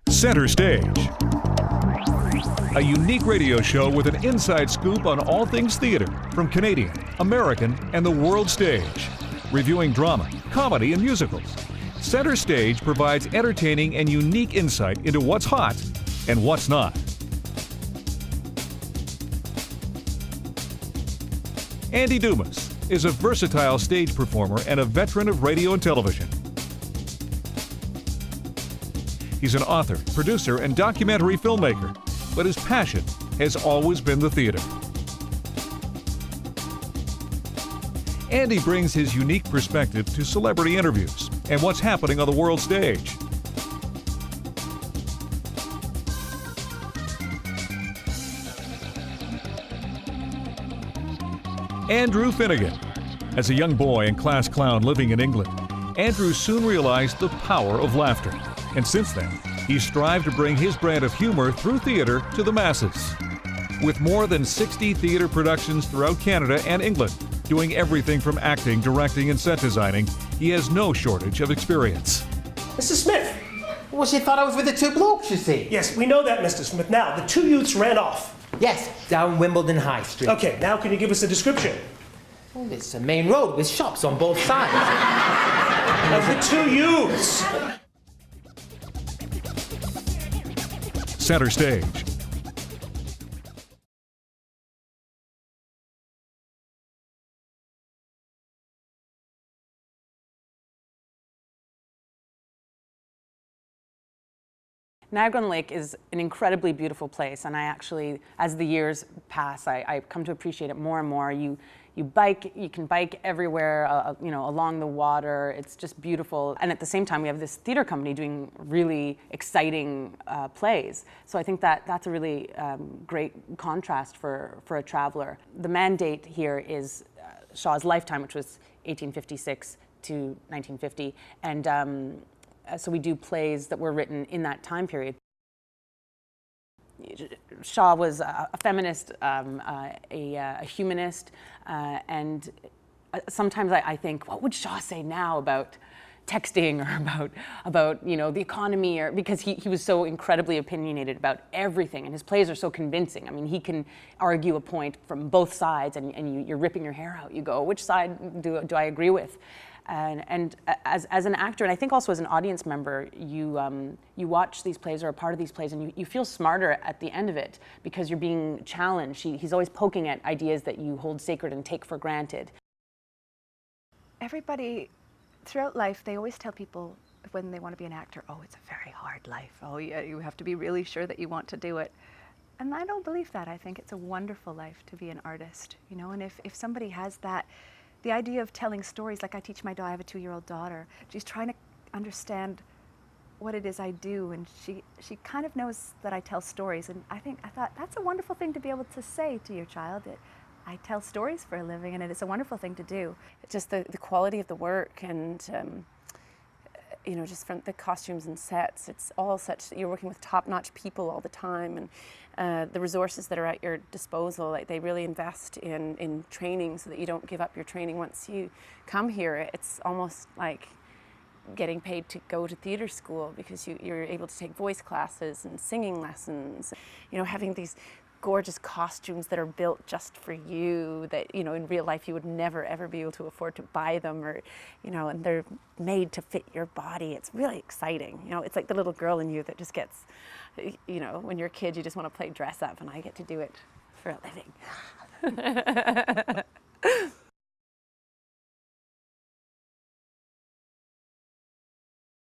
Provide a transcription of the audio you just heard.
Center Stage, a unique radio show with an inside scoop on all things theater from Canadian, American, and the world stage. Reviewing drama, comedy, and musicals, Center Stage provides entertaining and unique insight into what's hot and what's not. Andy Dumas is a versatile stage performer and a veteran of radio and television. He's an author, producer, and documentary filmmaker, but his passion has always been the theater. Andy brings his unique perspective to celebrity interviews and what's happening on the world stage. Andrew Finnigan. As a young boy and class clown living in England, Andrew soon realized the power of laughter. And since then, he's strived to bring his brand of humor through theater to the masses. With more than 60 theater productions throughout Canada and England, doing everything from acting, directing, and set designing, he has no shortage of experience. Mr. Smith! Well, she thought I was with the two blokes, you see. Yes, we know that, Mr. Smith. Now, the two youths ran off. Yes, down Wimbledon High Street. Okay, now can you give us a description? Well, it's a main road with shops on both sides. Of the two youths! Center Stage. Niagara-on-the-Lake is an incredibly beautiful place, and I actually, as the years pass, I come to appreciate it more and more. You can bike everywhere, you know, along the water. It's just beautiful. And at the same time, we have this theater company doing really exciting plays. So I think that that's a really great contrast for a traveler. The mandate here is Shaw's lifetime, which was 1856 to 1950, and so we do plays that were written in that time period. Shaw was a feminist, a humanist, and sometimes I think, what would Shaw say now about texting or about you know, the economy, or because he was so incredibly opinionated about everything, and his plays are so convincing. I mean, he can argue a point from both sides, and you're ripping your hair out. You go, which side do I agree with? And as an actor, and I think also as an audience member, you watch these plays or a part of these plays, and you feel smarter at the end of it because you're being challenged. He's always poking at ideas that you hold sacred and take for granted. Everybody, throughout life, they always tell people when they want to be an actor, oh, it's a very hard life. Oh, yeah, you have to be really sure that you want to do it. And I don't believe that. I think it's a wonderful life to be an artist, you know, and if somebody has that, the idea of telling stories, like I teach my daughter, I have a 2-year-old daughter, she's trying to understand what it is I do, and she kind of knows that I tell stories, and I thought that's a wonderful thing to be able to say to your child, that I tell stories for a living, and it's a wonderful thing to do. Just the quality of the work, and you know, just from the costumes and sets, it's all such, you're working with top-notch people all the time, and the resources that are at your disposal, like they really invest in training so that you don't give up your training once you come here. It's almost like getting paid to go to theater school, because you're able to take voice classes and singing lessons, you know, having these gorgeous costumes that are built just for you, that, you know, in real life you would never ever be able to afford to buy them, or, you know, and they're made to fit your body. It's really exciting. You know, it's like the little girl in you that just gets, you know, when you're a kid you just want to play dress up, and I get to do it for a living.